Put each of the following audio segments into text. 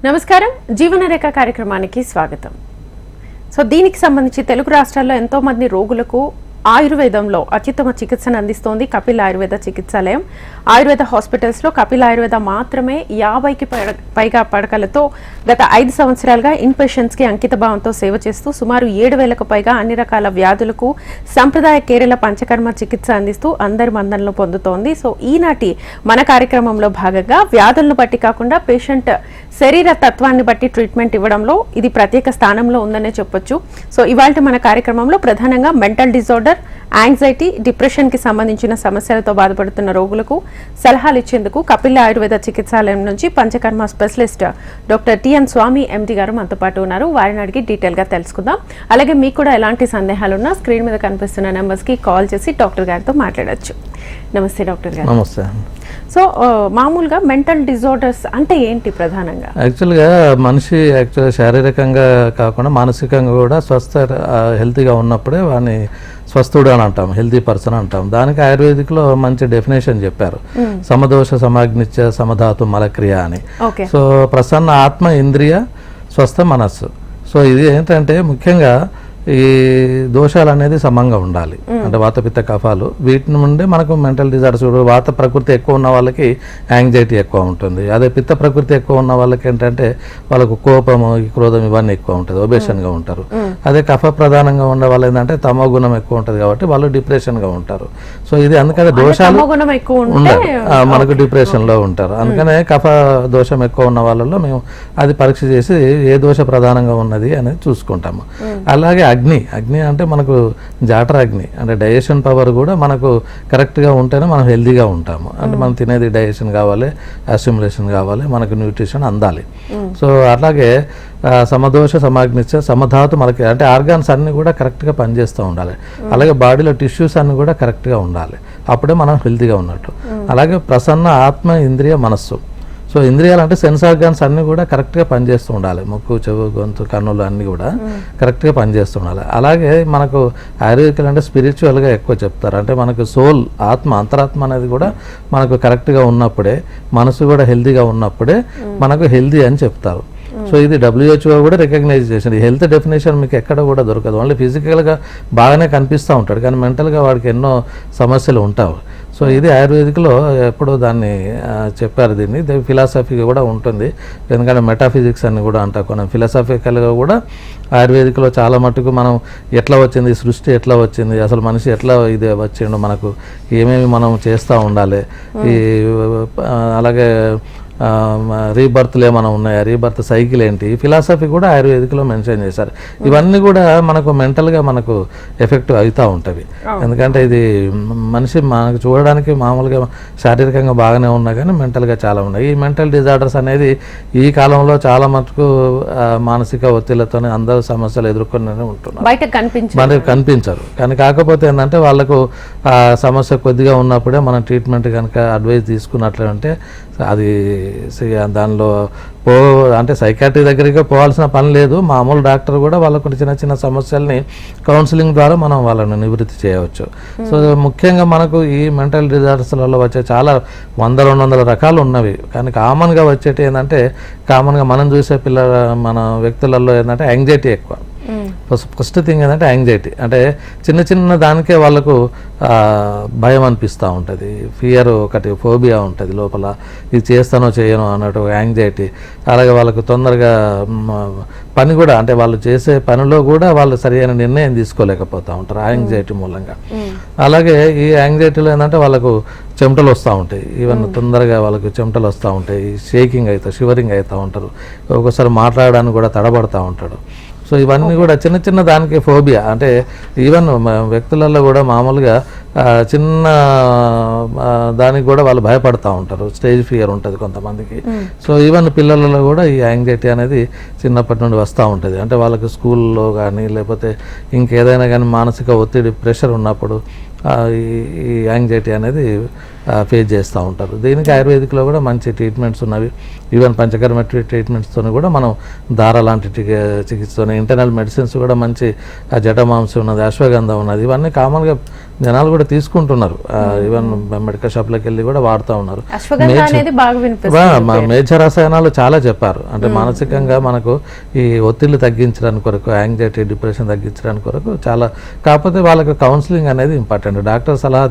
నమస్కారం జీవనరేఖ కార్యక్రమానికి స్వాగతం. సో దీనికి సంబంధించి తెలుగు రాష్ట్రాల్లో ఎంతో మంది రోగులకు ఆయుర్వేదంలో అత్యుత్తమ చికిత్సను అందిస్తోంది కపిల్ ఆయుర్వేద చికిత్సాలయం. ఆయుర్వేద హాస్పిటల్స్లో కపిల్ ఆయుర్వేద మాత్రమే 50కి పైగా పడకలతో గత 5 సంవత్సరాలుగా ఇన్ పేషెంట్స్కి అంకిత భావంతో సేవ చేస్తూ సుమారు 7,000కు పైగా అన్ని రకాల వ్యాధులకు సంప్రదాయ కేరళ పంచకర్మ చికిత్స అందిస్తూ అందరి మందనలు పొందుతోంది. సో ఈనాటి మన కార్యక్రమంలో భాగంగా వ్యాధులను బట్టి కాకుండా పేషెంట్ శరీర తత్వాన్ని బట్టి ట్రీట్మెంట్ ఇవ్వడంలో ఇది ప్రత్యేక స్థానంలో ఉందనే చెప్పొచ్చు. సో ఇవాళ మన కార్యక్రమంలో ప్రధానంగా మెంటల్ డిజార్డర్, యాంగ్జైటీ, డిప్రెషన్ కి సంబంధించిన సమస్యలతో బాధపడుతున్న రోగులకు సలహాలు ఇచ్చేందుకు కపిల్ ఆయుర్వేద చికిత్సాలయం నుంచి పంచకర్మ స్పెషలిస్ట్ డాక్టర్ టిఎన్ స్వామి ఎండి గారు మనతో పాటు ఉన్నారు. వారిని అడిగి డీటెయిల్ గా తెలుసుకుందాం. అలాగే మీకు కూడా ఎలాంటి సందేహాలు ఉన్నా స్క్రీన్ మీద కనిపిస్తున్న నెంబర్స్ కి కాల్ చేసి డాక్టర్ గారితో మాట్లాడొచ్చు. నమస్తే డాక్టర్ గారు. నమస్తే. సో మామూలుగా మెంటల్ డిజార్డర్స్ అంటే ఏంటి ప్రధానంగా? యాక్చువల్గా మనిషి శారీరకంగా కాకుండా మానసికంగా కూడా హెల్తీగా ఉన్నప్పుడే వాడిని స్వస్థుడు అని అంటాం, హెల్తీ పర్సన్ అంటాం. దానికి ఆయుర్వేదిక్లో మంచి డెఫినేషన్ చెప్పారు, సమదోష సమాగ్నిత్య సమధాతు మలక్రియ అని. సో ప్రసన్న ఆత్మ, ఇంద్రియ, స్వస్థ మనస్సు. సో ఇది ఏంటంటే ముఖ్యంగా ఈ దోషాలు అనేది సమంగా ఉండాలి. అంటే వాతపిత్త కఫాలు వీటి నుండి మనకు మెంటల్ డిజార్డర్స్, వాత ప్రకృతి ఎక్కువ ఉన్న వాళ్ళకి యాంగ్జైటీ ఎక్కువ ఉంటుంది. అదే పిత్త ప్రకృతి ఎక్కువ ఉన్న వాళ్ళకి ఏంటంటే వాళ్ళకు కోపము, క్రోధం ఇవన్నీ ఎక్కువ ఉంటుంది, ఒబేషన్గా ఉంటారు. అదే కఫ ప్రధానంగా ఉండే వాళ్ళు ఏంటంటే తమో గుణం ఎక్కువ ఉంటుంది కాబట్టి వాళ్ళు డిప్రెషన్గా ఉంటారు. సో ఇది అందుకనే దోషాలు ఉండదు, మనకు డిప్రెషన్లో ఉంటారు. అందుకనే కఫ దోషం ఎక్కువ ఉన్న వాళ్ళలో మేము అది పరీక్ష చేసి ఏ దోష ప్రధానంగా ఉన్నది అనేది చూసుకుంటాము. అలాగే అగ్ని అంటే మనకు జాఠర అగ్ని అంటే డైజెషన్ పవర్ కూడా మనకు కరెక్ట్గా ఉంటేనే మనం హెల్తీగా ఉంటాము. అంటే మనం తినేది డైజెషన్ కావాలి, అసిమ్యులేషన్ కావాలి, మనకు న్యూట్రిషన్ అందాలి. సో అలాగే సమదోష సమాగ్నిత్య సమధాతు మనకి అంటే ఆర్గాన్స్ అన్నీ కూడా కరెక్ట్గా పనిచేస్తూ ఉండాలి. అలాగే బాడీలో టిష్యూస్ అన్నీ కూడా కరెక్ట్గా ఉండాలి, అప్పుడే మనం హెల్తీగా ఉన్నట్టు. అలాగే ప్రసన్న ఆత్మ, ఇంద్రియ, మనస్సు. సో ఇంద్రియాలు అంటే సెన్స్ ఆర్గాన్స్ అన్నీ కూడా కరెక్ట్గా పనిచేస్తూ ఉండాలి, ముక్కు, చెవు, గొంతు, కన్నులు అన్నీ కూడా కరెక్ట్గా పనిచేస్తూ ఉండాలి. అలాగే మనకు ఆయుర్వేదికలు అంటే స్పిరిచువల్గా ఎక్కువ చెప్తారు. అంటే మనకు సోల్, ఆత్మ, అంతరాత్మ అనేది కూడా మనకు కరెక్ట్గా ఉన్నప్పుడే, మనసు కూడా హెల్తీగా ఉన్నప్పుడే మనకు హెల్తీ అని చెప్తారు. సో ఇది WHO కూడా రికగ్నైజ్ చేసింది. హెల్త్ డెఫినేషన్ మీకు ఎక్కడ కూడా దొరకదు. ఓన్లీ ఫిజికల్గా బాగానే కనిపిస్తూ ఉంటాడు కానీ మెంటల్గా వాడికి ఎన్నో సమస్యలు ఉంటావు. సో ఇది ఆయుర్వేదిక్లో ఎప్పుడో దాన్ని చెప్పారు. దీన్ని ఫిలాసఫీగా కూడా ఉంటుంది, ఎందుకంటే మెటాఫిజిక్స్ అని కూడా అంటారు. కొన్ని ఫిలాసఫికల్గా కూడా ఆయుర్వేదిక్లో చాలా మటుకు మనం ఎట్లా వచ్చింది, సృష్టి ఎట్లా వచ్చింది, అసలు మనిషి ఎట్లా ఇది వచ్చిండు, మనకు ఏమేమి మనం చేస్తూ ఉండాలి, ఈ అలాగే రీబర్త్లు ఏమైనా ఉన్నాయా, రీబర్త్ సైకిల్ ఏంటి, ఫిలాసఫీ కూడా ఆయుర్వేదిక్లో మెన్షన్ చేశారు. ఇవన్నీ కూడా మనకు మెంటల్గా మనకు ఎఫెక్ట్ అవుతూ ఉంటుంది. ఎందుకంటే ఇది మనిషి మనకు చూడడానికి మామూలుగా శారీరకంగా బాగానే ఉన్నా కానీ మెంటల్గా చాలా ఉన్నాయి. ఈ మెంటల్ డిజార్డర్స్ అనేది ఈ కాలంలో చాలా మటుకు మానసిక ఒత్తిళ్లతోనే అందరూ సమస్యలు ఎదుర్కొనే ఉంటున్నారు, మనకు కనిపించరు. కానీ కాకపోతే ఏంటంటే వాళ్ళకు ఆ సమస్య కొద్దిగా ఉన్నప్పుడే మనం ట్రీట్మెంట్ కనుక అడ్వైస్ తీసుకున్నట్లంటే అది దానిలో అంటే సైకాట్రీ దగ్గరికి పోవాల్సిన పని లేదు. మామూలు డాక్టర్ కూడా వాళ్ళకు చిన్న చిన్న సమస్యల్ని కౌన్సిలింగ్ ద్వారా మనం వాళ్ళని నివృత్తి చేయవచ్చు. సో ముఖ్యంగా మనకు ఈ మెంటల్ డిజార్డర్స్లలో వచ్చే చాలా 100-200 రకాలు ఉన్నవి. కానీ కామన్గా వచ్చేటి ఏంటంటే కామన్గా మనం చూసే మన వ్యక్తులలో ఏంటంటే యాంగ్జైటీ ఎక్కువ. ఫస్ట్ థింగ్ ఏంటంటే యాంగ్జైటీ అంటే చిన్న చిన్న దానికే వాళ్ళకు భయం అనిపిస్తూ ఉంటుంది, ఫియర్ ఒకటి, ఫోబియా ఉంటుంది లోపల, ఇది చేస్తానో చేయను అన్నట్టు యాంగ్జైటీ. అలాగే వాళ్ళకు తొందరగా పని కూడా అంటే వాళ్ళు చేసే పనిలో కూడా వాళ్ళు సరైన నిర్ణయం తీసుకోలేకపోతూ ఉంటారు యాంగ్జైటీ మూలంగా. అలాగే ఈ యాంగ్జైటీలో ఏంటంటే వాళ్ళకు చెమటలు వస్తూ ఉంటాయి, ఈవెన్ తొందరగా వాళ్ళకు చెమటలు వస్తూ ఉంటాయి, షేకింగ్ అవుతారు, షివరింగ్ అవుతూ ఉంటారు, ఒక్కోసారి మాట్లాడడానికి కూడా తడబడుతూ ఉంటాడు. సో ఇవన్నీ కూడా చిన్న చిన్న దానికి ఫోబియా. అంటే ఈవెన్ వ్యక్తులలో కూడా మామూలుగా చిన్న దానికి కూడా వాళ్ళు భయపడుతూ ఉంటారు, స్టేజ్ ఫియర్ ఉంటుంది కొంతమందికి. సో ఈవెన్ పిల్లలలో కూడా ఈ యాంగ్జైటీ అనేది చిన్నప్పటి నుండి వస్తూ ఉంటుంది. అంటే వాళ్ళకి స్కూల్లో కానీ లేకపోతే ఇంకేదైనా కానీ మానసిక ఒత్తిడి, ప్రెషర్ ఉన్నప్పుడు ఈ యాంగ్జైటీ అనేది ఫేస్ చేస్తూ ఉంటారు. దీనికి ఆయుర్వేదిక్లో కూడా మంచి ట్రీట్మెంట్స్ ఉన్నవి. ఈవెన్ పంచకర్మ ట్రీట్మెంట్స్తో కూడా మనం దార లాంటి చికిత్సతో, ఇంటర్నల్ మెడిసిన్స్ కూడా మంచి జటమాంసం ఉన్నది, అశ్వగంధం ఉన్నది, ఇవన్నీ కామన్గా జనాలు కూడా తీసుకుంటున్నారు. ఈవెన్ మెడికల్ షాప్లోకి వెళ్ళి కూడా వాడుతూ ఉన్నారు. మేజర్ రసాయనాలు చాలా చెప్పారు. అంటే మానసికంగా మనకు ఈ ఒత్తిళ్లు తగ్గించడానికి కొరకు, యాంగ్జైటీ డిప్రెషన్ తగ్గించడానికి కొరకు చాలా, కాకపోతే వాళ్ళకి కౌన్సిలింగ్ అనేది ఇంపార్టెంట్. డాక్టర్ సలహా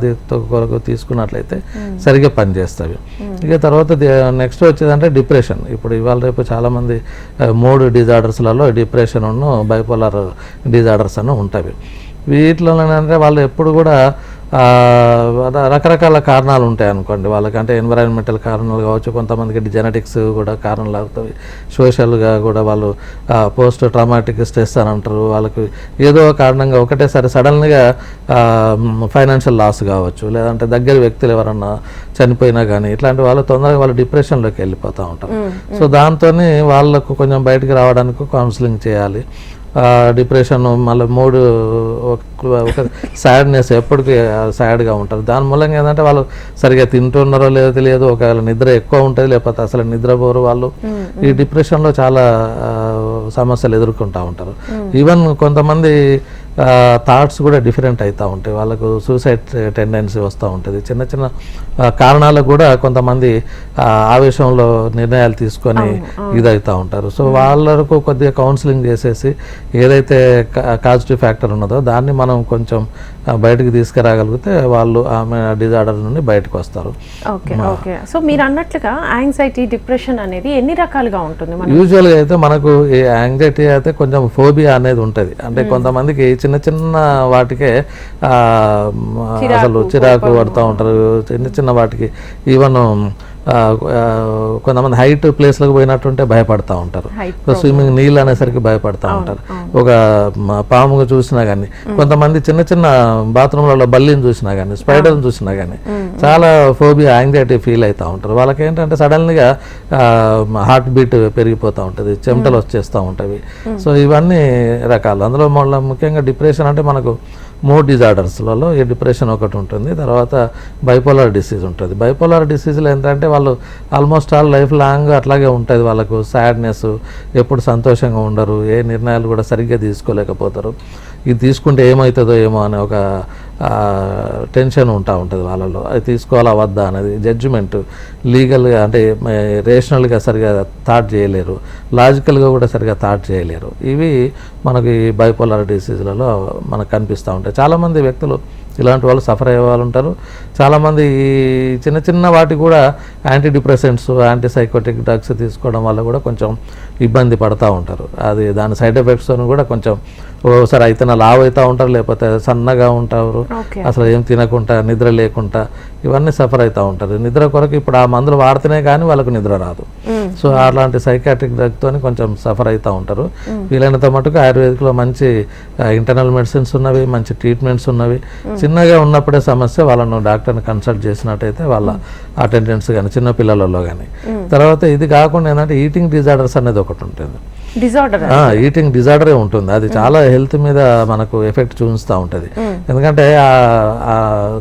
కొరకు తీసుకున్నట్లయితే సరిగ్గా పనిచేస్తాయి. ఇక తర్వాత నెక్స్ట్ వచ్చేదంటే డిప్రెషన్. ఇప్పుడు ఇవాళ రేపు చాలామంది మూడ్ డిజార్డర్స్లలో డిప్రెషన్ బైపోలార్ డిజార్డర్స్ అని ఉంటాయి. వీటిలో అంటే వాళ్ళు ఎప్పుడు కూడా రకరకాల కారణాలు ఉంటాయి అనుకోండి వాళ్ళకి. అంటే ఎన్విరాన్మెంటల్ కారణాలు కావచ్చు, కొంతమందికి జెనెటిక్స్ కూడా కారణాలు అవుతాయి, సోషల్గా కూడా వాళ్ళు పోస్ట్ ట్రామాటిక్ స్ట్రెస్ అని అంటారు. వాళ్ళకి ఏదో కారణంగా ఒకటేసారి సడన్గా ఫైనాన్షియల్ లాస్ కావచ్చు, లేదంటే దగ్గర వ్యక్తులు ఎవరన్నా చనిపోయినా కానీ ఇట్లాంటి వాళ్ళు తొందరగా వాళ్ళు డిప్రెషన్లోకి వెళ్ళిపోతూ ఉంటారు. సో దాంతో వాళ్ళకు కొంచెం బయటికి రావడానికి కౌన్సిలింగ్ చేయాలి. డిప్రెషన్, మళ్ళీ మూడు ఒక సాడ్నెస్, ఎప్పటికీ సాడ్గా ఉంటారు. దాని మూలంగా ఏంటంటే వాళ్ళు సరిగా తింటున్నారో లేదో తెలియదు, ఒకవేళ నిద్ర ఎక్కువ ఉంటుంది, లేకపోతే అసలు నిద్రపోరు వాళ్ళు. ఈ డిప్రెషన్లో చాలా సమస్యలు ఎదుర్కొంటూ ఉంటారు. ఈవెన్ కొంతమంది థాట్స్ కూడా డిఫరెంట్ అవుతూ ఉంటాయి, వాళ్ళకు సూసైడ్ టెండెన్సీ వస్తూ ఉంటుంది. చిన్న చిన్న కారణాలకు కూడా కొంతమంది ఆవేశంలో నిర్ణయాలు తీసుకొని ఇదవుతూ ఉంటారు. సో వాళ్ళకు కొద్దిగా కౌన్సిలింగ్ చేసేసి ఏదైతే కాజిటివ్ ఫ్యాక్టర్ ఉన్నదో దాన్ని మనం కొంచెం బయటకు తీసుకురాగలిగితే వాళ్ళు ఆమె డిజార్డర్ నుండి బయటకు వస్తారు. Okay okay. సో మీరు అన్నట్లుగా యాంగ్జైటీ, డిప్రెషన్ అనేది ఎన్ని రకాలుగా ఉంటుంది? యూజువల్గా అయితే మనకు ఈ యాంగ్జైటీ అయితే కొంచెం ఫోబియా అనేది ఉంటుంది. అంటే కొంతమందికి చిన్న చిన్న వాటికే అసలు చిరాకు పడుతూ ఉంటారు. చిన్న చిన్న వాటికి ఈవెన్ కొంతమంది హైట్ ప్లేస్లకు పోయినట్టుంటే భయపడతా ఉంటారు. స్విమ్మింగ్ నీళ్ళు అనేసరికి భయపడతా ఉంటారు. ఒక పాముగా చూసినా కానీ, కొంతమంది చిన్న చిన్న బాత్రూంలలో బల్లిని చూసినా కానీ, స్పైడర్ని చూసినా కానీ చాలా ఫోబియా, యాంగ్జైటీ ఫీల్ అవుతూ ఉంటారు. వాళ్ళకి ఏంటంటే సడన్గా హార్ట్ బీట్ పెరిగిపోతూ ఉంటుంది, చెమటలు వచ్చేస్తూ ఉంటాయి. సో ఇవన్నీ రకాలు. అందులో మళ్ళీ ముఖ్యంగా డిప్రెషన్ అంటే మనకు మూడ్ డిజార్డర్స్లలో ఈ డిప్రెషన్ ఒకటి ఉంటుంది. తర్వాత బైపోలార్ డిసీజ్ ఉంటుంది. బైపోలార్ డిసీజ్లో ఏంటంటే వాళ్ళు ఆల్మోస్ట్ ఆల్ లైఫ్ లాంగ్ అట్లాగే ఉంటుంది. వాళ్ళకు సాడ్నెస్, ఎప్పుడు సంతోషంగా ఉండరు, ఏ నిర్ణయాలు కూడా సరిగ్గా తీసుకోలేకపోతారు. ఇది తీసుకుంటే ఏమవుతుందో ఏమో అనే ఒక టెన్షన్ ఉంటుంది వాళ్ళలో. అది తీసుకోవాలా వద్దా అనేది జడ్జిమెంట్, లీగల్గా అంటే రేషనల్గా సరిగా థాట్ చేయలేరు, లాజికల్గా కూడా సరిగా థాట్ చేయలేరు. ఇవి మనకి బైపోలార్ డిసీజ్లలో మనకు కనిపిస్తూ ఉంటాయి. చాలామంది వ్యక్తులు ఇలాంటి వాళ్ళు సఫర్ అయ్యే వాళ్ళు ఉంటారు. చాలామంది ఈ చిన్న చిన్న వాటి కూడా యాంటీ డిప్రెసెంట్స్, యాంటీసైకోటిక్ డ్రగ్స్ తీసుకోవడం వల్ల కూడా కొంచెం ఇబ్బంది పడుతూ ఉంటారు. అది దాని సైడ్ ఎఫెక్ట్స్తో కూడా కొంచెం ఓసారి అయితే లావ్ అవుతూ ఉంటారు, లేకపోతే సన్నగా ఉంటారు, అసలు ఏం తినకుండా, నిద్ర లేకుండా, ఇవన్నీ సఫర్ అవుతూ ఉంటారు. నిద్ర కొరకు ఇప్పుడు ఆ మందులు వాడితేనే కానీ వాళ్ళకు నిద్ర రాదు. సో అలాంటి సైకాట్రిక్ డ్రగ్తో కొంచెం సఫర్ అవుతూ ఉంటారు. వీలైనంత మటుకు ఆయుర్వేదిక్లో మంచి ఇంటర్నల్ మెడిసిన్స్ ఉన్నవి, మంచి ట్రీట్మెంట్స్ ఉన్నవి. చిన్నగా ఉన్నప్పుడే సమస్య వాళ్ళను డాక్టర్ని కన్సల్ట్ చేసినట్టయితే వాళ్ళ అటెండెన్స్ కానీ చిన్నపిల్లలలో కానీ. తర్వాత ఇది కాకుండా ఏంటంటే ఈటింగ్ డిజార్డర్స్ అనేది ఒకటి ఉంటుంది. ఈటింగ్ డిజార్డరే ఉంటుంది. అది చాలా హెల్త్ మీద మనకు ఎఫెక్ట్ చూపిస్తూ ఉంటుంది. ఎందుకంటే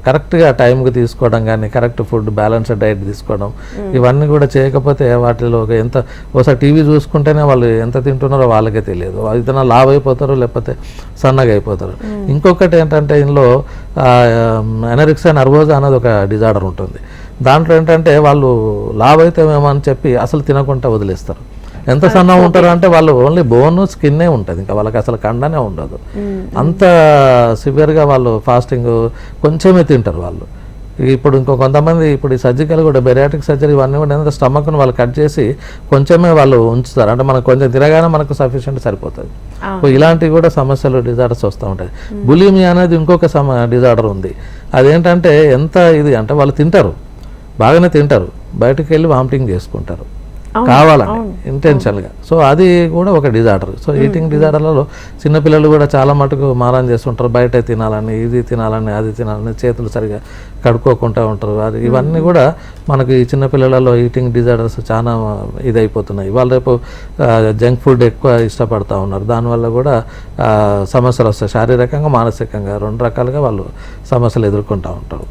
కరెక్ట్గా టైంకి తీసుకోవడం కానీ, కరెక్ట్ ఫుడ్, బ్యాలెన్స్డ్ డైట్ తీసుకోవడం, ఇవన్నీ కూడా చేయకపోతే వాటిలో ఒకసారి టీవీ చూసుకుంటేనే వాళ్ళు ఎంత తింటున్నారో వాళ్ళకే తెలియదు. అయితే లావ్ అయిపోతారు, లేకపోతే సన్నగా అయిపోతారు. ఇంకొకటి ఏంటంటే ఇందులో ఎనరిక్సియా నర్వోసా అనేది ఒక డిజార్డర్ ఉంటుంది. దాంట్లో ఏంటంటే వాళ్ళు లావ్ అవుతామేమో అని చెప్పి అసలు తినకుండా వదిలేస్తారు. ఎంత సన్నగా ఉంటారు అంటే వాళ్ళు ఓన్లీ బోన్, స్కిన్నే ఉంటుంది, ఇంకా వాళ్ళకి అసలు కండనే ఉండదు. అంత సివియర్గా వాళ్ళు ఫాస్టింగ్ కొంచెమే తింటారు వాళ్ళు. ఇప్పుడు కొంతమంది ఇప్పుడు ఈ సర్జికల్ కూడా బెరియాట్రిక్ సర్జరీ ఇవన్నీ కూడా ఏంటంటే స్టమక్ను వాళ్ళు కట్ చేసి కొంచెమే వాళ్ళు ఉంచుతారు. అంటే మనకు కొంచెం తినగానే మనకు సఫిషియెంట్ సరిపోతుంది. ఇలాంటివి కూడా సమస్యలు, డిజార్డర్స్ వస్తూ ఉంటాయి. బులిమియా అనేది ఇంకొక డిజార్డర్ ఉంది. అదేంటంటే ఎంత ఇది అంటే వాళ్ళు తింటారు, బాగానే తింటారు, బయటకు వెళ్ళి వామిటింగ్ చేసుకుంటారు. కావాలని ఇంటెన్షన్గా. సో అది కూడా ఒక డిజార్డర్. సో ఈటింగ్ డిజార్డర్లలో చిన్నపిల్లలు కూడా చాలా మటుకు మారం చేస్తుంటారు, బయట తినాలని, ఇది తినాలని, అది తినాలని, చేతులు సరిగా కడుక్కోకుండా ఉంటారు. అది ఇవన్నీ కూడా మనకు ఈ చిన్నపిల్లలలో ఈటింగ్ డిజార్డర్స్ చాలా ఇదైపోతున్నాయి. వాళ్ళు రేపు జంక్ ఫుడ్ ఎక్కువ ఇష్టపడతా ఉన్నారు, దానివల్ల కూడా సమస్యలు వస్తాయి, శారీరకంగా మానసికంగా 2 రకాలుగా వాళ్ళు సమస్యలు ఎదుర్కొంటూ ఉంటారు.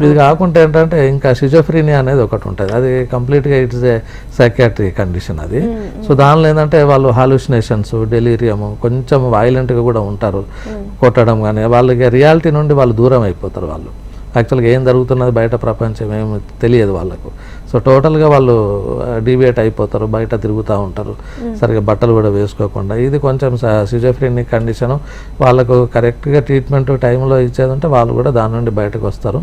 ఇది కాకుండా ఏంటంటే ఇంకా షిజోఫ్రీనియా అనేది ఒకటి ఉంటుంది, అది కంప్లీట్గా ఇట్స్ ఏ సైకియాట్రిక్ కండిషన్ అది. సో దానిలో ఏంటంటే వాళ్ళు హాలుసినేషన్స్, డెలీరియము, కొంచెం వైలెంట్గా కూడా ఉంటారు, కొట్టడం కానీ, వాళ్ళకి రియాలిటీ నుండి వాళ్ళు దూరం అయిపోతారు. వాళ్ళు యాక్చువల్గా ఏం జరుగుతున్నది బయట ప్రపంచం ఏమి తెలియదు వాళ్ళకు. సో టోటల్గా వాళ్ళు డీవియేట్ అయిపోతారు, బయట తిరుగుతూ ఉంటారు, సరిగ్గా బట్టలు కూడా వేసుకోకుండా. ఇది కొంచెం షిజోఫ్రెనిక్ కండిషను. వాళ్ళకు కరెక్ట్గా ట్రీట్మెంట్ టైంలో ఇచ్చేదంటే వాళ్ళు కూడా దాని నుండి బయటకు వస్తారు.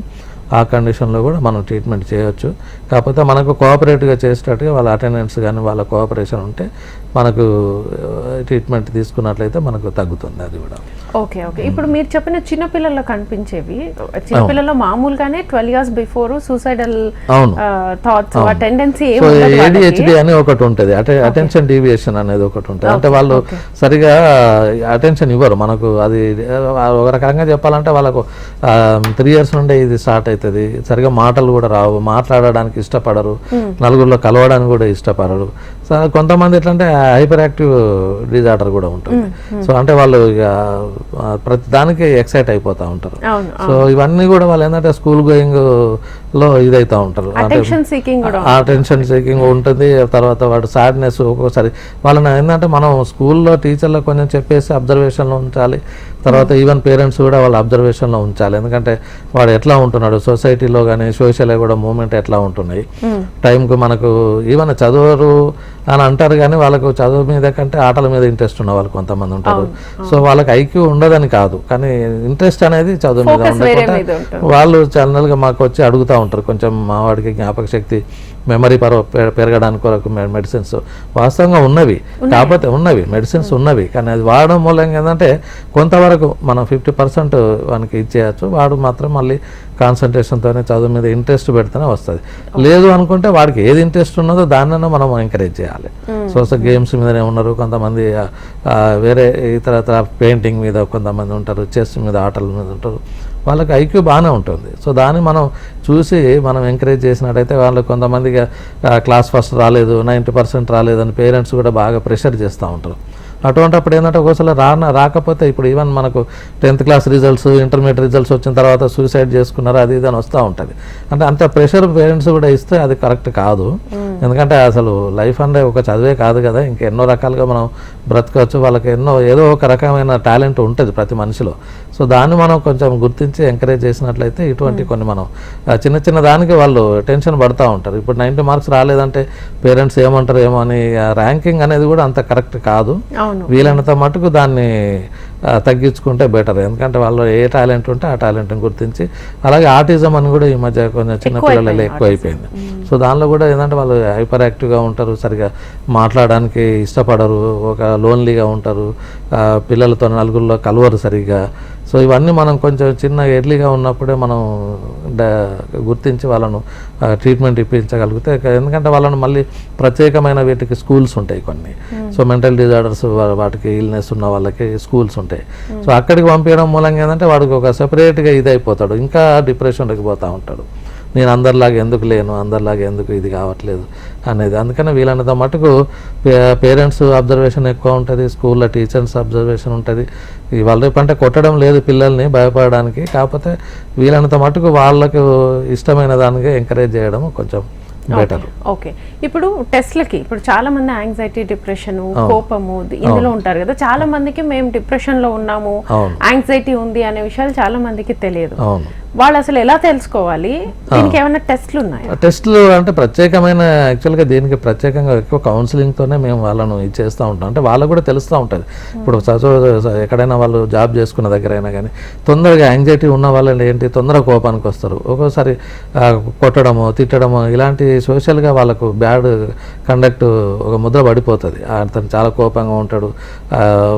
ఆ కండిషన్లో కూడా మనం ట్రీట్మెంట్ చేయొచ్చు. కాకపోతే మనకు కోఆపరేటివ్గా చేసేటట్టుగా వాళ్ళ అటెండెన్స్ కానీ వాళ్ళ కోఆపరేషన్ ఉంటే మనకు ట్రీట్మెంట్ తీసుకున్నట్లయితే మనకు తగ్గుతుంది అది కూడా. ఓకే. ఇప్పుడు మీరు చెప్పిన చిన్నపిల్లల్లో కనిపించేవి, చిన్నపిల్లల్లో మామూలుగానే 12 years బిఫోర్ సూసైడల్ థాట్స్, ఆ టెండెన్సీ ADHD అని ఒకటి ఉంటుంది, అటెన్షన్ డీవియేషన్ అనేది ఒకటి ఉంటుంది. అంటే వాళ్ళు సరిగా అటెన్షన్ ఇవ్వరు మనకు. అది ఒక రకంగా చెప్పాలంటే వాళ్ళకు 3 years నుండే ఇది స్టార్ట్ అవుతుంది. సరిగా మాటలు కూడా రావు, మాట్లాడడానికి ఇష్టపడరు, నలుగురిలో కలవడానికి కూడా ఇష్టపడరు. సో కొంతమంది ఎట్లంటే హైపర్ యాక్టివ్ డిజార్డర్ కూడా ఉంటుంది. సో అంటే వాళ్ళు ఇక ప్రతి దానికి ఎక్సైట్ అయిపోతూ ఉంటారు. సో ఇవన్నీ కూడా వాళ్ళు ఏంటంటే స్కూల్ గోయింగ్ లో ఇదైతా ఉంటారు, అటెన్షన్ సీకింగ్ ఉంటుంది. తర్వాత వాడు సాడ్నెస్, ఒక్కోసారి వాళ్ళని ఏంటంటే మనం స్కూల్లో టీచర్లో కొంచెం చెప్పేసి అబ్జర్వేషన్లో ఉంచాలి. తర్వాత ఈవెన్ పేరెంట్స్ కూడా వాళ్ళ అబ్జర్వేషన్లో ఉంచాలి. ఎందుకంటే వాడు ఎట్లా ఉంటున్నాడు సొసైటీలో కానీ, సోషల్గా కూడా మూమెంట్ ఎట్లా ఉంటున్నాయి. టైంకు మనకు ఈవెన్ చదువురు అని అంటారు కానీ వాళ్ళకు చదువు మీద కంటే ఆటల మీద ఇంట్రెస్ట్ ఉన్న వాళ్ళు కొంతమంది ఉంటారు. సో వాళ్ళకి ఐక్యూ ఉండదని కాదు, కానీ ఇంట్రెస్ట్ అనేది చదువు మీద ఉండకుండా వాళ్ళు జనరల్గా మాకు వచ్చి అడుగుతూ ఉంటారు, కొంచెం మా వాడికి జ్ఞాపక శక్తి, మెమరీ పెరగడానికి కొరకు మెడిసిన్స్ వాస్తవంగా ఉన్నవి, కాకపోతే మెడిసిన్స్ ఉన్నవి, కానీ అది వాడడం మూలంగా ఏంటంటే కొంతవరకు మనం 50% వానికి ఇచ్చేయచ్చు. వాడు మాత్రం మళ్ళీ కాన్సన్ట్రేషన్తోనే చదువు మీద ఇంట్రెస్ట్ పెడితేనే వస్తుంది. లేదు అనుకుంటే వాడికి ఏది ఇంట్రెస్ట్ ఉన్నదో దాన్నైనా మనం ఎంకరేజ్ చేయాలి. సోషల్ గేమ్స్ మీదనే ఉన్నారు కొంతమంది, వేరే ఇతర పెయింటింగ్ మీద కొంతమంది ఉంటారు, చెస్ మీద, ఆటల మీద ఉంటారు. వాళ్ళకి ఐక్యూ బాగానే ఉంటుంది. సో దాన్ని మనం చూసి మనం ఎంకరేజ్ చేసినట్టయితే వాళ్ళు కొంతమందిగా క్లాస్ ఫస్ట్ రాలేదు, 90% రాలేదని పేరెంట్స్ కూడా బాగా ప్రెషర్ చేస్తూ ఉంటారు. అటువంటిప్పుడు ఏంటంటే ఒకసారి రాకపోతే ఇప్పుడు ఈవెన్ మనకు 10th class results, intermediate results వచ్చిన తర్వాత సూసైడ్ చేసుకున్నారు అది ఇది అని వస్తూ ఉంటుంది. అంటే అంత ప్రెషర్ పేరెంట్స్ కూడా ఇస్తే అది కరెక్ట్ కాదు. ఎందుకంటే అసలు లైఫ్ అంటే ఒక చదివే కాదు కదా, ఇంకెన్నో రకాలుగా మనం బ్రతకవచ్చు. వాళ్ళకి ఏదో ఒక రకమైన టాలెంట్ ఉంటుంది ప్రతి మనిషిలో. సో దాన్ని మనం కొంచెం గుర్తించి ఎంకరేజ్ చేసినట్లయితే ఇటువంటి కొన్ని మనం చిన్న చిన్న దానికి వాళ్ళు టెన్షన్ పడుతూ ఉంటారు. ఇప్పుడు 90 marks రాలేదంటే పేరెంట్స్ ఏమంటారు ఏమో అని, ర్యాంకింగ్ అనేది కూడా అంత కరెక్ట్ కాదు. వీలైనంత మటుకు దాన్ని తగ్గించుకుంటే బెటర్. ఎందుకంటే వాళ్ళు ఏ టాలెంట్ ఉంటే ఆ టాలెంట్ని గుర్తించి, అలాగే ఆటిజం అని కూడా ఈ మధ్య కొంచెం చిన్నపిల్లలలో ఎక్కువ అయిపోయింది. సో దానిలో కూడా ఏంటంటే వాళ్ళు హైపర్ యాక్టివ్గా ఉంటారు, సరిగా మాట్లాడడానికి ఇష్టపడరు, ఒక లోన్లీగా ఉంటారు, పిల్లలతో నలుగురిలో కలవరు సరిగ్గా. సో ఇవన్నీ మనం కొంచెం చిన్న ఎర్లీగా ఉన్నప్పుడే మనం గుర్తించి వాళ్ళను ట్రీట్మెంట్ ఇప్పించగలిగితే, ఎందుకంటే వాళ్ళను మళ్ళీ ప్రత్యేకమైన వీటికి స్కూల్స్ ఉంటాయి కొన్ని. సో మెంటల్ డిజార్డర్స్ వాటికి ఇల్నెస్ ఉన్న వాళ్ళకి స్కూల్స్ ఉంటాయి. సో అక్కడికి పంపించడం మూలంగా ఏంటంటే వాడికి ఒక సెపరేట్గా ఇదైపోతాడు, ఇంకా డిప్రెషన్కి పోతూ ఉంటాడు. నేను అందరిలాగా ఎందుకు లేను, అందరిలాగా ఎందుకు ఇది కావట్లేదు అనేది. అందుకని వీలైనంత మటుకు పేరెంట్స్ అబ్జర్వేషన్ ఎక్కువ ఉంటుంది, స్కూల్లో టీచర్స్ అబ్జర్వేషన్ ఉంటుంది. వాళ్ళ రేపు అంటే కొట్టడం లేదు పిల్లల్ని భయపడడానికి, కాకపోతే వీలైనంత మటుకు వాళ్ళకు ఇష్టమైన దానికి ఎంకరేజ్ చేయడం కొంచెం బెటర్. ఓకే. ఇప్పుడు టెస్ట్లకి ఇప్పుడు చాలా మంది యాంగ్జైటీ, డిప్రెషన్, కోపము ఇందులో ఉంటారు కదా. చాలా మందికి మేము డిప్రెషన్ లో ఉన్నాము, యాంగ్జైటీ ఉంది అనే విషయాలు చాలా మందికి తెలియదు. వాళ్ళు అసలు ఎలా తెలుసుకోవాలి? దీనికి ఏమైనా టెస్ట్లు ఉన్నాయి? టెస్ట్లు అంటే ప్రత్యేకమైన యాక్చువల్గా దీనికి ప్రత్యేకంగా ఎక్కువ కౌన్సిలింగ్తోనే మేము వాళ్ళను ఇచ్చేస్తూ ఉంటాం. అంటే వాళ్ళకు కూడా తెలుస్తూ ఉంటుంది. ఇప్పుడు ఎక్కడైనా వాళ్ళు జాబ్ చేసుకున్న దగ్గర అయినా కానీ తొందరగా యాంగ్జైటీ ఉన్న వాళ్ళని ఏంటి తొందరగా కోపానికి వస్తారు. ఒక్కోసారి కొట్టడము, తిట్టడము, ఇలాంటి సోషల్గా వాళ్ళకు బ్యాడ్ కండక్ట్ ఒక ముద్ర పడిపోతుంది. అతను చాలా కోపంగా ఉంటాడు,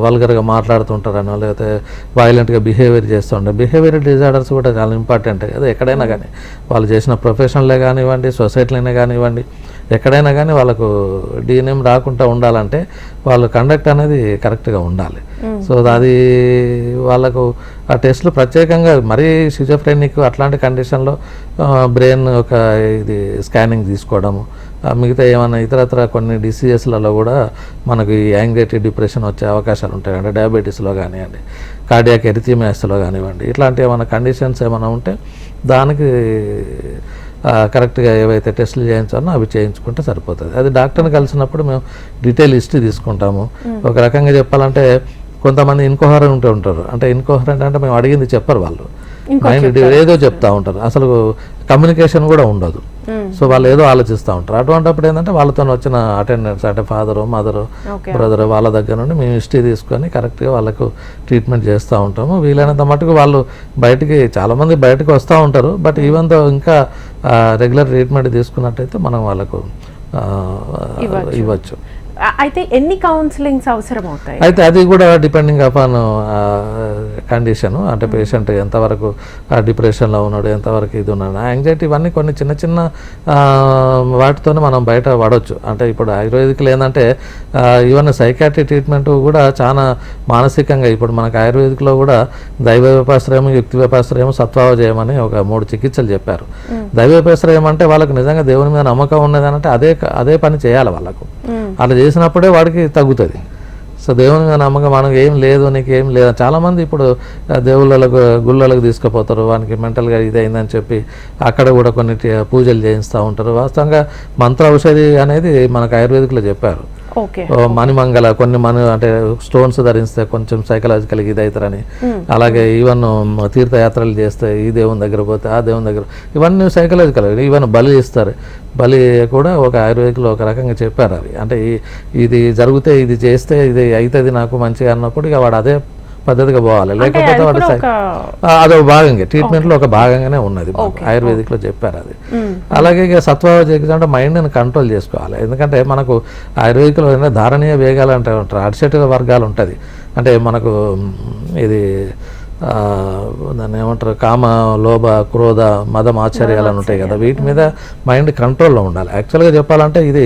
వల్గర్గా మాట్లాడుతుంటారనో, లేకపోతే వైలెంట్గా బిహేవియర్ చేస్తూ ఉంటారు. బిహేవియర్ డిజార్డర్స్ కూడా చాలా ఇంపార్టెంట్ కదా ఎక్కడైనా కానీ, వాళ్ళు చేసిన ప్రొఫెషన్లే కానివ్వండి, సొసైటీలోనే కానివ్వండి, ఎక్కడైనా కానీ వాళ్ళకు డీనేమ్ రాకుండా ఉండాలంటే వాళ్ళు కండక్ట్ అనేది కరెక్ట్గా ఉండాలి. సో అది వాళ్ళకు ఆ టెస్ట్లు ప్రత్యేకంగా మరీ షిజోఫ్రెనిక్ అట్లాంటి కండిషన్లో బ్రెయిన్ ఒక ఇది స్కానింగ్ తీసుకోవడము, మిగతా ఏమైనా ఇతరత్ర కొన్ని డిసీజెస్లలో కూడా మనకు ఈ యాంగ్జైటీ డిప్రెషన్ వచ్చే అవకాశాలు ఉంటాయి. అంటే డయాబెటీస్లో కానివ్వండి, కార్డియాక్ ఎరిథిమియాస్లో కానివ్వండి, ఇట్లాంటి ఏమైనా కండిషన్స్ ఏమైనా ఉంటే దానికి కరెక్ట్గా ఏవైతే టెస్టులు చేయించాలో అవి చేయించుకుంటే సరిపోతుంది. అది డాక్టర్ని కలిసినప్పుడు మేము డీటెయిల్ హిస్టరీ తీసుకుంటాము. ఒక రకంగా చెప్పాలంటే కొంతమంది ఇన్కోహరెంట్ ఉంటారు. అంటే ఇన్కోహరెంట్ అంటే మేము అడిగింది చెప్పరు, వాళ్ళు మైండ్ ఏదో చెప్తా ఉంటారు, అసలు కమ్యూనికేషన్ కూడా ఉండదు. సో వాళ్ళు ఏదో ఆలోచిస్తూ ఉంటారు. అటువంటిప్పుడు ఏంటంటే వాళ్ళతో వచ్చిన అటెండెన్స్ అంటే ఫాదరు, మదరు, బ్రదరు వాళ్ళ దగ్గర నుండి మేము హిస్టరీ తీసుకొని కరెక్ట్గా వాళ్ళకు ట్రీట్మెంట్ చేస్తూ ఉంటాము. వీలైనంత మటుకు వాళ్ళు బయటికి చాలామంది బయటకు వస్తూ ఉంటారు. బట్ ఈవెన్ తో ఇంకా రెగ్యులర్ ట్రీట్మెంట్ తీసుకున్నట్టయితే మనం వాళ్ళకు ఇవ్వచ్చు. అయితే ఎన్ని కౌన్సిలింగ్స్ అవసరం అవుతాయి? అయితే అది కూడా డిపెండింగ్ అపాన్ కండిషను, అంటే పేషెంట్ ఎంతవరకు డిప్రెషన్లో ఉన్నాడు, ఎంతవరకు ఇది ఉన్నాడు, యాంగ్జైటీ, ఇవన్నీ కొన్ని చిన్న చిన్న వాటితోనే మనం బయట పడవచ్చు. అంటే ఇప్పుడు ఆయుర్వేదిక్లో ఏంటంటే ఈవెన్ సైకాట్రీ ట్రీట్మెంట్ కూడా చాలా మానసికంగా, ఇప్పుడు మనకు ఆయుర్వేదిక్లో కూడా దైవ వ్యపాశ్రయం, యుక్తి వ్యపాశ్రయం, సత్వావజయం అని ఒక 3 చికిత్సలు చెప్పారు. దైవ వ్యపాశ్రయం అంటే వాళ్ళకు నిజంగా దేవుని మీద నమ్మకం ఉన్నది అంటే అదే పని చేయాలి వాళ్ళకు. అలా చేసినప్పుడే వాడికి తగ్గుతుంది. సో దేవుని మీద నమ్మకం, మనకు ఏం లేదు, నీకు ఏం లేదు. చాలామంది ఇప్పుడు దేవుళ్ళకు గుళ్ళలకు తీసుకుపోతారు, వానికి మెంటల్గా ఇదైందని చెప్పి అక్కడ కూడా కొన్ని పూజలు చేయిస్తూ ఉంటారు. వాస్తవంగా మంత్ర ఔషధి అనేది మనకు ఆయుర్వేదిక్లో చెప్పారు. మణిమంగళ కొన్ని అంటే స్టోన్స్ ధరిస్తే కొంచెం సైకలాజికల్గా ఇది అవుతారని, అలాగే ఈవెన్ తీర్థయాత్రలు చేస్తే ఈ దేవుని దగ్గర పోతే ఆ దేవుని దగ్గర, ఇవన్నీ సైకలాజికల్. ఈవెన్ బలి ఇస్తారు, బలి కూడా ఒక ఆయుర్వేదిక్లో ఒక రకంగా చెప్పారు. అవి అంటే ఇది జరిగితే ఇది చేస్తే ఇది అవుతుంది నాకు మంచిగా అన్నప్పుడు ఇక వాడు అదే పద్ధతిగా పోవాలి. లేకపోతే వాడు అదొక భాగంగా ట్రీట్మెంట్లో ఒక భాగంగానే ఉన్నది, ఆయుర్వేదిక్లో చెప్పారు అది. అలాగే ఇక సత్వావజయం అంటే మైండ్ని కంట్రోల్ చేసుకోవాలి. ఎందుకంటే మనకు ఆయుర్వేదిక్లో ధారణీయ వేగాలు అంటే ఉంటారు, అడిషట్ వర్గాలు ఉంటుంది. అంటే మనకు ఇది దాన్ని ఏమంటారు, కామ, లోభ, క్రోధ, మదం, ఆశ్చర్యాలు అని ఉంటాయి కదా, వీటి మీద మైండ్ కంట్రోల్లో ఉండాలి. యాక్చువల్గా చెప్పాలంటే ఇది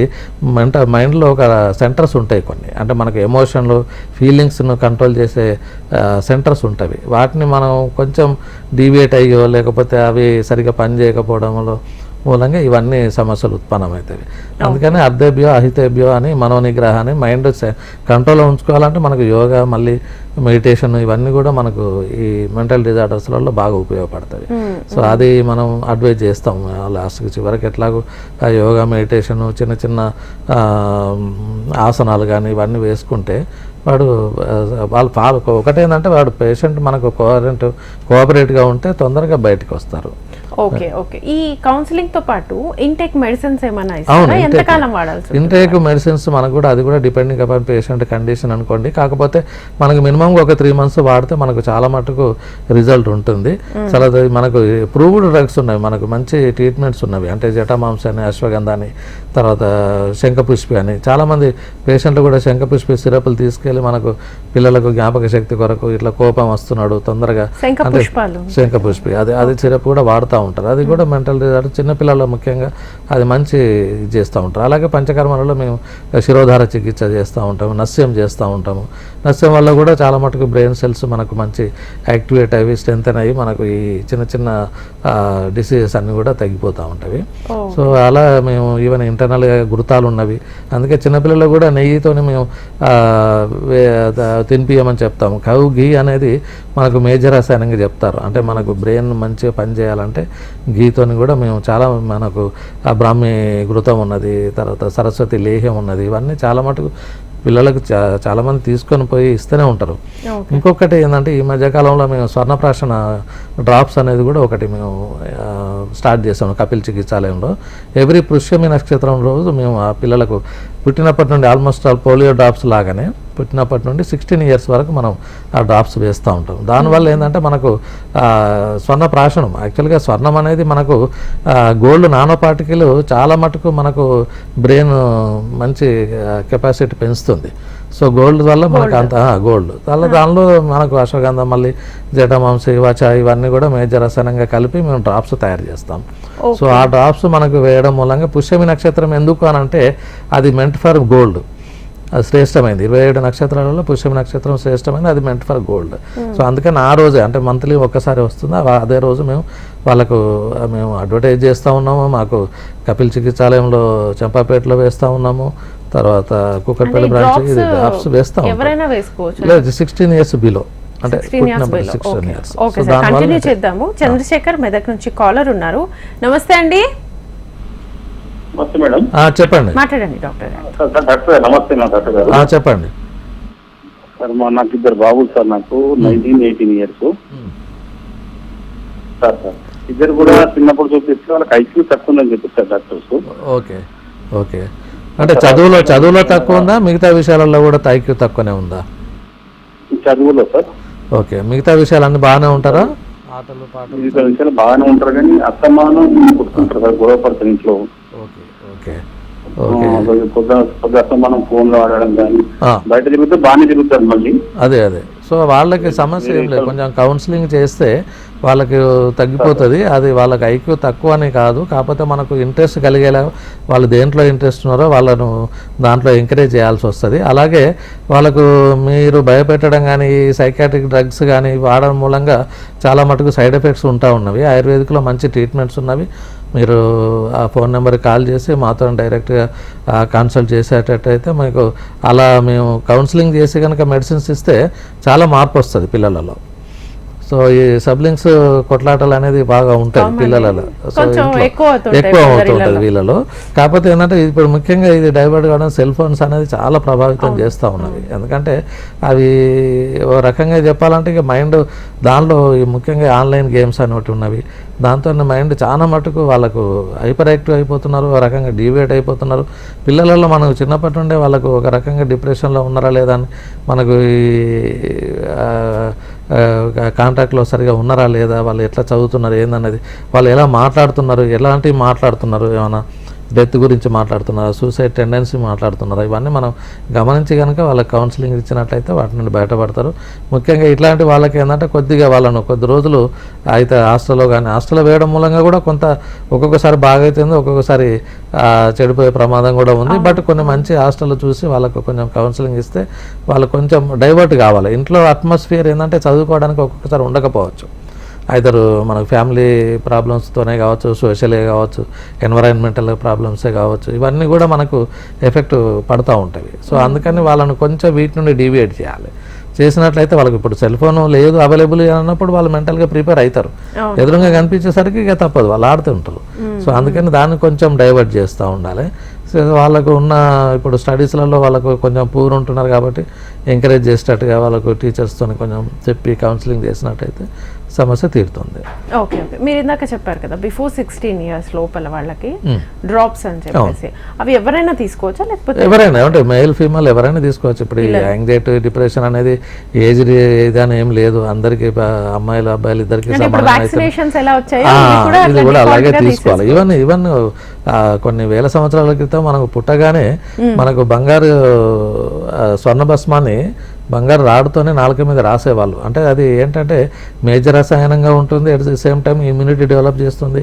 మైండ్లో ఒక సెంటర్స్ ఉంటాయి కొన్ని, అంటే మనకు ఎమోషన్లు, ఫీలింగ్స్ను కంట్రోల్ చేసే సెంటర్స్ ఉంటాయి. వాటిని మనం కొంచెం డీవియేట్ అయ్యో లేకపోతే అవి సరిగ్గా పనిచేయకపోవడంలో మూలంగా ఇవన్నీ సమస్యలు ఉత్పన్నమవుతాయి. అందుకని అర్ధేభ్యో అహితేభ్యో అని మనోనిగ్రహాన్ని మైండ్ కంట్రోల్లో ఉంచుకోవాలంటే మనకు యోగా, మళ్ళీ మెడిటేషన్, ఇవన్నీ కూడా మనకు ఈ మెంటల్ డిజార్డర్స్లలో బాగా ఉపయోగపడతాయి. సో అది మనం అడ్వైజ్ చేస్తాం లాస్ట్కి చివరికి. ఎట్లాగో ఆ యోగా, మెడిటేషన్, చిన్న చిన్న ఆసనాలు కానీ ఇవన్నీ వేసుకుంటే వాళ్ళు ఒకటేంటంటే వాడు పేషెంట్ మనకు కోఆపరేట్గా ఉంటే తొందరగా బయటకు వస్తారు. Okay okay. ఈ కౌన్సిలింగ్ తో పాటు ఇంటేక్ మెడిసిన్స్ ఏమైనా ఇస్తారా? ఎంత కాలం వాడాల్సి? ఇంటేక్ మెడిసిన్స్ మనకు కూడా అది కూడా డిపెండింగ్ అపాన్ పేషెంట్ కండిషన్ అనుకోండి. కాకపోతే మనకు మినిమం ఒక 3 months వాడితే మనకు చాలా మటుకు రిజల్ట్ ఉంటుంది. చాలా మనకు ప్రూవ్డ్ డ్రగ్స్ ఉన్నాయి, మనకు మంచి ట్రీట్మెంట్స్ ఉన్నవి. అంటే జటామాంస అని, అశ్వగంధ అని, తర్వాత శంఖపుష్పి అని. చాలామంది పేషెంట్లు కూడా శంఖపుష్పి సిరప్లు తీసుకెళ్ళి మనకు పిల్లలకు జ్ఞాపక శక్తి కొరకు ఇట్లా కోపం వస్తున్నాడు తొందరగా అంటే శంఖపుష్పి అది సిరప్ కూడా వాడుతూ ఉంటారు. అది కూడా మెంటల్ డిజార్డర్ చిన్నపిల్లల్లో ముఖ్యంగా అది మంచి చేస్తూ ఉంటారు. అలాగే పంచకర్మలలో మేము శిరోధార చికిత్స చేస్తూ ఉంటాము, నస్యం చేస్తూ ఉంటాము. నస్యం వల్ల కూడా చాలా మటుకు బ్రెయిన్ సెల్స్ మనకు మంచి యాక్టివేట్ అయ్యి స్ట్రెంథెన్ అయ్యి మనకు ఈ చిన్న చిన్న డిసీజెస్ అన్నీ కూడా తగ్గిపోతూ ఉంటాయి. సో అలా మేము ఈవెన్ ఇంటర్నల్గా గుర్తాలు ఉన్నవి. అందుకే చిన్నపిల్లలు కూడా నెయ్యితోని మేము తినిపియమని చెప్తాము. కౌ ఘీ అనేది మనకు మేజర్ రసాయనంగా చెప్తారు. అంటే మనకు బ్రెయిన్ మంచిగా పనిచేయాలంటే ఘీతోని కూడా మేము చాలా, మనకు ఆ బ్రాహ్మీ ఘృతం ఉన్నది, తర్వాత సరస్వతి లేహ్యం ఉన్నది, ఇవన్నీ చాలా మటుకు పిల్లలకు చాలామంది తీసుకొని పోయి ఇస్తూనే ఉంటారు. ఇంకొకటి ఏంటంటే ఈ మధ్యకాలంలో మేము స్వర్ణప్రాశన డ్రాప్స్ అనేది కూడా ఒకటి మేము స్టార్ట్ చేసాము కపిల్ చికిత్సాలయంలో. ఎవ్రీ పుష్యమి నక్షత్రం రోజు మేము ఆ పిల్లలకు పుట్టినప్పటి నుండి ఆల్మోస్ట్ ఆల్ పోలియో డ్రాప్స్ లాగానే పుట్టినప్పటి నుండి 16 years వరకు మనం ఆ డ్రాప్స్ వేస్తూ ఉంటాం. దానివల్ల ఏంటంటే మనకు స్వర్ణప్రాశనం, యాక్చువల్గా స్వర్ణం అనేది మనకు గోల్డ్ నానో పార్టికల్ చాలా మటుకు మనకు బ్రెయిన్ మంచి కెపాసిటీ పెంచుతుంది. సో గోల్డ్ వల్ల మనకు అంత గోల్డ్ వల్ల దానిలో మనకు అశ్వగంధం, మళ్ళీ జటమాంస, ఇవాచ, ఇవన్నీ కూడా మేజర్ రసాయనంగా కలిపి మేము డ్రాప్స్ తయారు చేస్తాం. సో ఆ డ్రాప్స్ మనకు వేయడం మూలంగా పుష్యమి నక్షత్రం ఎందుకు అని అంటే అది మెంట్ ఫర్ గోల్డ్, అది శ్రేష్టమైంది. 27 నక్షత్రాలలో పుష్యమి నక్షత్రం శ్రేష్టమైంది, అది మెంట్ ఫర్ గోల్డ్. సో అందుకని ఆ రోజే అంటే మంత్లీ ఒక్కసారి వస్తుంది, అదే రోజు మేము అడ్వర్టైజ్ చేస్తూ ఉన్నాము. మాకు కపిల్ చికిత్సాలయంలో చంపాపేటలో వేస్తూ ఉన్నాము, తర్వాత కూకట్పల్లి బ్రాంచ్ ఇది డ్రాప్స్ వేస్తాం. లేదు 16 ఇయర్స్ బిలో అంటే 16 ఇయర్స్. కంటిన్యూ చేద్దాము. చంద్రశేఖర్ మెదక్ నుంచి కాలర్ ఉన్నారు. నమస్తే అండి. మేడం చెప్పండి, మాట్లాడండి డాక్టర్. నమస్తే డాక్టర్ గారు. చెప్పండి సార్. నాకు 2 బాబులు సార్. నాకు 19-18 ఇయర్స్ సార్. ఇద్దరు కూడా చిన్నప్పుడు చూపిస్తే వాళ్ళకి ఐక్యూ తక్కువ ఉందని చెప్పిస్తారు డాక్టర్స్. Okay okay. అంటే చదువులో తక్కువ ఉందా, మిగతా విషయాలలో కూడా ఐక్యూ తక్కువనే ఉందా? చదువులో సార్. ఓకే, మిగతా విషయాలన్నీ బాగానే ఉంటారా? ఆటలు మిగతా విషయాలు బాగానే ఉంటారు కానీ అసమానం కొట్టుకుంటారు సార్, గొడవ పడతారు ఇంట్లో. ఓకే ఓకే కొద్ది అసమానం ఫోన్ లో ఆడడం కానీ, బయట తిరుగుతే బాగానే తిరుగుతారు మళ్ళీ. అదే సో వాళ్ళకి సమస్య ఏం లేదు, కొంచెం కౌన్సిలింగ్ చేస్తే వాళ్ళకి తగ్గిపోతుంది. అది వాళ్ళకి ఐక్యూ తక్కువ అని కాదు, కాకపోతే మనకు ఇంట్రెస్ట్ కలిగేలా వాళ్ళు దేంట్లో ఇంట్రెస్ట్ ఉన్నారో వాళ్ళను దాంట్లో ఎంకరేజ్ చేయాల్సి వస్తుంది. అలాగే వాళ్ళకు మీరు భయపెట్టడం కానీ సైకాట్రిక్ డ్రగ్స్ కానీ వాడడం మూలంగా చాలా మటుకు సైడ్ ఎఫెక్ట్స్ ఉంటా ఉన్నవి. ఆయుర్వేదిక్లో మంచి ట్రీట్మెంట్స్ ఉన్నవి. మీరు ఆ ఫోన్ నెంబర్కి కాల్ చేసి మాతో డైరెక్ట్గా కన్సల్ట్ చేసేటట్టయితే మీకు అలా మేము కౌన్సిలింగ్ చేసి కనుక మెడిసిన్స్ ఇస్తే చాలా మార్పు వస్తుంది పిల్లలలో. సో ఈ సబ్లింగ్స్ కొట్లాటలు అనేది బాగా ఉంటాయి పిల్లలలో, సో ఎక్కువ అవుతుంటుంది వీళ్ళలో. కాకపోతే ఏంటంటే ఇప్పుడు ముఖ్యంగా ఇది డైవర్ట్ కావడం సెల్ ఫోన్స్ అనేది చాలా ప్రభావితం చేస్తూ ఉన్నవి. ఎందుకంటే అవి ఓ రకంగా చెప్పాలంటే ఇక మైండ్ దానిలో ముఖ్యంగా ఆన్లైన్ గేమ్స్ అనేవి ఉన్నవి, దాంతో మైండ్ చాలా మటుకు వాళ్ళకు హైపర్ యాక్టివ్ అయిపోతున్నారు, ఒక రకంగా డీవియేట్ అయిపోతున్నారు. పిల్లలలో మనకు చిన్నప్పటి నుండే వాళ్ళకు ఒక రకంగా డిప్రెషన్లో ఉన్నారా లేదా అని మనకు కాంటాక్ట్లో సరిగా ఉన్నారా లేదా, వాళ్ళు ఎట్లా చదువుతున్నారు ఏందన్నది, వాళ్ళు ఎలా మాట్లాడుతున్నారు, ఎలాంటివి మాట్లాడుతున్నారు, ఏమైనా డెత్ గురించి మాట్లాడుతున్నారు, సూసైడ్ టెండెన్సీ మాట్లాడుతున్నారు, ఇవన్నీ మనం గమనించి కనుక వాళ్ళకి కౌన్సిలింగ్ ఇచ్చినట్లయితే వాటి నుండి బయటపడతారు. ముఖ్యంగా ఇట్లాంటి వాళ్ళకి ఏంటంటే కొద్దిగా వాళ్ళను కొద్ది రోజులు అయితే హాస్టల్లో కానీ హాస్టల్లో వేయడం మూలంగా కూడా కొంత ఒక్కొక్కసారి బాగా అవుతుంది, ఒక్కొక్కసారి చెడిపోయే ప్రమాదం కూడా ఉంది. బట్ కొన్ని మంచి హాస్టల్లో చూసి వాళ్ళకు కొంచెం కౌన్సిలింగ్ ఇస్తే వాళ్ళు కొంచెం డైవర్ట్ కావాలి. ఇంట్లో అట్మాస్ఫియర్ ఏంటంటే చదువుకోవడానికి ఒక్కొక్కసారి ఉండకపోవచ్చు, ఐదర్ మనకు ఫ్యామిలీ ప్రాబ్లమ్స్తోనే కావచ్చు, సోషలే కావచ్చు, ఎన్వైరాన్మెంటల్ ప్రాబ్లమ్సే కావచ్చు, ఇవన్నీ కూడా మనకు ఎఫెక్ట్ పడుతూ ఉంటాయి. సో అందుకని వాళ్ళను కొంచెం వీటి నుండి డీవియేట్ చేయాలి. చేసినట్లయితే వాళ్ళకి ఇప్పుడు సెల్ ఫోన్ లేదు అవైలబుల్ అన్నప్పుడు వాళ్ళు మెంటల్గా ప్రిపేర్ అవుతారు, ఎదురుగా కనిపించేసరికి ఇక తప్పదు, వాళ్ళు ఆడుతుంటారు. సో అందుకని దాన్ని కొంచెం డైవర్ట్ చేస్తూ ఉండాలి. సో వాళ్ళకు ఉన్న ఇప్పుడు స్టడీస్లలో వాళ్ళకు కొంచెం పూర్ ఉంటున్నారు కాబట్టి ఎంకరేజ్ చేసేటట్టుగా వాళ్ళకు టీచర్స్తో కొంచెం చెప్పి కౌన్సిలింగ్ చేసినట్టయితే సమస్య తీరుతుంది. Okay okay. మీరు ఇందాక చెప్పారు కదా బిఫోర్ 16 years లోపల వాళ్ళకి డ్రాప్స్ అని చెప్పేసి, అవి ఎవరైనా తీసుకోవచ్చా లేకపోతే ఎవరైనా అంటే మేల్ ఫీమేల్ ఎవరైనా తీసుకోవచ్చు. ఇప్పుడు యాంగ్జైటీ డిప్రెషన్ అనేది ఏజ్ ఏదని ఏం లేదు, అందరికి అమ్మాయిలు అబ్బాయిలు ఇద్దరికి ఇది కూడా అలాగే తీసుకోవాలి. ఈవెన్ కొన్ని వేల సంవత్సరాల క్రితం మనకు పుట్టగానే మనకు బంగారు స్వర్ణ భస్మాన్ని బంగారు రాడుతోనే నాలుక మీద రాసేవాళ్ళు. అంటే అది ఏంటంటే మేజర్ రసాయనంగా ఉంటుంది, at the same time immunity develop చేస్తుంది,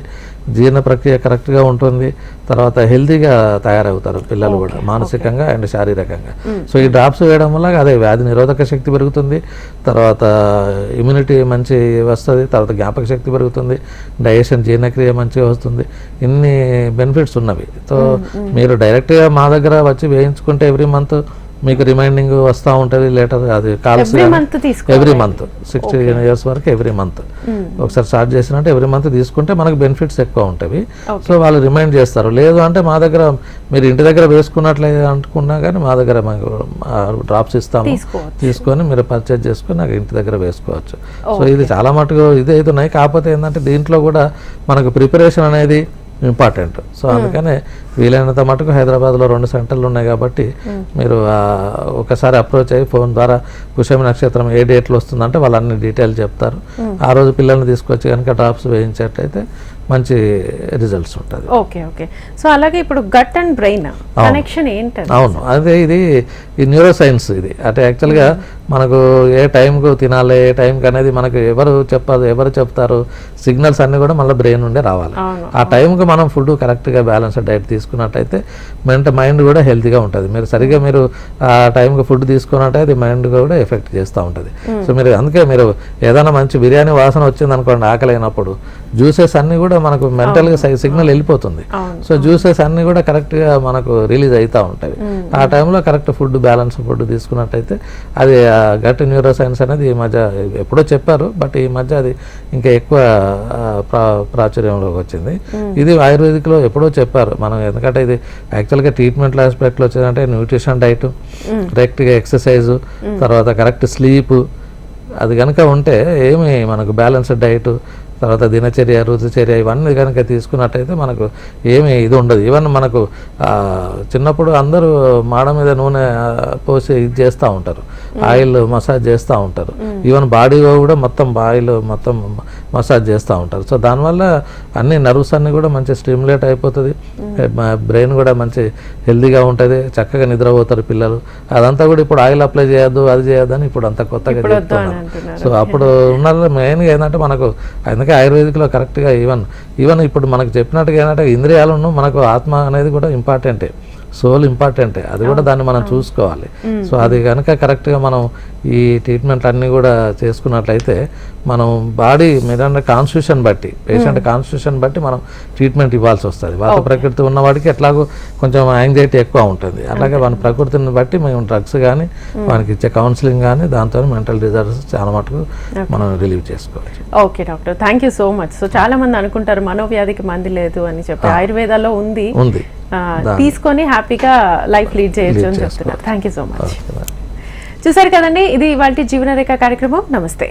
జీర్ణ ప్రక్రియ కరెక్ట్గా ఉంటుంది, తర్వాత హెల్తీగా తయారవుతారు పిల్లలు కూడా మానసికంగా అండ్ శారీరకంగా. సో ఈ డ్రాప్స్ వేయడం వల్ల అదే వ్యాధి నిరోధక శక్తి పెరుగుతుంది, తర్వాత ఇమ్యూనిటీ మంచి వస్తుంది, తర్వాత జ్ఞాపక శక్తి పెరుగుతుంది, డైజెషన్ జీర్ణక్రియ మంచిగా వస్తుంది, ఇన్ని బెనిఫిట్స్ ఉన్నవి. సో మీరు డైరెక్ట్గా మా దగ్గర వచ్చి వేయించుకుంటే ఎవ్రీ మంత్ మీకు రిమైండింగ్ వస్తూ ఉంటుంది, లెటర్ అది కాల్స్ ఎవ్రీ మంత్ 16 years వరకు ఎవ్రీ మంత్ ఒకసారి స్టార్ట్ చేసినట్టు ఎవ్రీ మంత్ తీసుకుంటే మనకు బెనిఫిట్స్ ఎక్కువ ఉంటాయి. సో వాళ్ళు రిమైండ్ చేస్తారు. లేదు అంటే మా దగ్గర మీరు ఇంటి దగ్గర వేసుకున్నట్లయితే అనుకున్నా కానీ మా దగ్గర మాకు డ్రాప్స్ ఇస్తాము, తీసుకొని మీరు పర్చేజ్ చేసుకొని నాకు ఇంటి దగ్గర వేసుకోవచ్చు. సో ఇది చాలా మటుకు ఇదే ఉన్నాయి. కాకపోతే ఏంటంటే దీంట్లో కూడా మనకు ప్రిపరేషన్ అనేది ఇంపార్టెంట్. సో అందుకనే వీలైనంత మటుకు హైదరాబాద్లో 2 సెంటర్లు ఉన్నాయి కాబట్టి మీరు ఒకసారి అప్రోచ్ అయ్యి ఫోన్ ద్వారా పుష్యమి నక్షత్రం ఏ డేట్లో వస్తుందంటే వాళ్ళు అన్ని డీటెయిల్ చెప్తారు. ఆ రోజు పిల్లల్ని తీసుకొచ్చి కనుక డ్రాప్స్ వేయించేటైతే మంచి రిజల్ట్స్ ఉంటుంది. Okay okay. సో అలాగే ఇప్పుడు గట్ అండ్ బ్రెయిన్ కనెక్షన్ ఏంటంటే? అవును, అదే ఇది ఈ న్యూరో సైన్స్ ఇది. అంటే యాక్చువల్గా మనకు ఏ టైంకు తినాలి, ఏ టైంకి అనేది మనకు ఎవరు చెప్తారు, సిగ్నల్స్ అన్నీ కూడా మళ్ళీ బ్రెయిన్ నుండే రావాలి. ఆ టైంకి మనం ఫుడ్ కరెక్ట్గా బ్యాలెన్స్డ్ డైట్ తీసుకున్నట్టయితే మైండ్ కూడా హెల్తీగా ఉంటుంది. మీరు సరిగ్గా మీరు ఆ టైంకి ఫుడ్ తీసుకున్నట్టయితే అది మైండ్ కూడా ఎఫెక్ట్ చేస్తూ ఉంటుంది. సో మీరు అందుకే మీరు ఏదైనా మంచి బిర్యానీ వాసన వచ్చింది అనుకోండి ఆకలి అయినప్పుడు, జ్యూసెస్ అన్నీ కూడా మనకు మెంటల్గా సిగ్నల్ వెళ్ళిపోతుంది. సో జ్యూసెస్ అన్నీ కూడా కరెక్ట్గా మనకు రిలీజ్ అవుతూ ఉంటాయి. ఆ టైంలో కరెక్ట్ ఫుడ్ బ్యాలెన్స్ ఫుడ్ తీసుకున్నట్టయితే అది గట్ న్యూరో సైన్స్ అనేది ఈ మధ్య ఎప్పుడో చెప్పారు, బట్ ఈ మధ్య అది ఇంకా ఎక్కువ ప్రాచుర్యంలోకి వచ్చింది. ఇది ఆయుర్వేదిక్లో ఎప్పుడో చెప్పారు మనం, ఎందుకంటే ఇది యాక్చువల్గా ట్రీట్మెంట్ ఆస్పెక్ట్లో వచ్చేదంటే న్యూట్రిషన్ డైట్, కరెక్ట్గా ఎక్సర్సైజు, తర్వాత కరెక్ట్ స్లీప్, అది కనుక ఉంటే ఏమి మనకు బ్యాలెన్స్డ్ డైట్, తర్వాత దినచర్య రుచిచర్య ఇవన్నీ కనుక తీసుకున్నట్టయితే మనకు ఏమి ఇది ఉండదు. ఈవెన్ మనకు చిన్నప్పుడు అందరూ మాడ మీద నూనె పోసి ఇది చేస్తూ ఉంటారు, ఆయిల్ మసాజ్ చేస్తూ ఉంటారు. ఈవెన్ బాడీలో కూడా మొత్తం ఆయిల్ మొత్తం మసాజ్ చేస్తూ ఉంటారు. సో దానివల్ల అన్ని నర్వ్స్ అన్నీ కూడా మంచి స్టిమ్యులేట్ అయిపోతుంది, బ్రెయిన్ కూడా మంచి హెల్తీగా ఉంటుంది, చక్కగా నిద్రపోతారు పిల్లలు. అదంతా కూడా ఇప్పుడు ఆయిల్ అప్లై చేయొద్దు అది చేయొద్దు అని ఇప్పుడు అంతా కొత్తగా చెప్తున్నారు. సో అప్పుడు ఉన్న మెయిన్గా ఏంటంటే మనకు అందుకే ఆయుర్వేదిక్లో కరెక్ట్గా ఈవెన్ ఇప్పుడు మనకు చెప్పినట్టుగా ఏంటంటే ఇంద్రియాలను మనకు ఆత్మ అనేది కూడా ఇంపార్టెంటే, సోల్ ఇంపార్టెంటే, అది కూడా దాన్ని మనం చూసుకోవాలి. సో అది కనుక కరెక్ట్గా మనం ఈ ట్రీట్మెంట్ అన్నీ కూడా చేసుకున్నట్లయితే మనం బాడీ మీద కాన్స్టిట్యూషన్ బట్టి, పేషెంట్ కాన్స్టిట్యూషన్ బట్టి మనం ట్రీట్మెంట్ ఇవ్వాల్సి వస్తుంది. వాత ప్రకృతి ఉన్నవాడికి ఎట్లాగో కొంచెం యాంగ్జైటీ ఎక్కువ ఉంటుంది, అలాగే మన ప్రకృతిని బట్టి మేము డ్రగ్స్ కానీ మనకి ఇచ్చే కౌన్సిలింగ్ కానీ దాంతో మెంటల్ డిజార్డర్స్ చాలా మటుకు మనం రిలీవ్ చేసుకోవచ్చు. Okay doctor, thank you so much. So చాలా మంది అనుకుంటారు మనోవ్యాధికి మంది లేదు అని చెప్పి, ఆయుర్వేదాలో ఉంది, తీసుకొని హ్యాపీగా లైఫ్ లీడ్ చేయొచ్చు అని చెప్తున్నారు. Thank you so much. చూసారు కదండి, ఇది ఇవాల్టి జీవనరేఖ కార్యక్రమం. నమస్తే.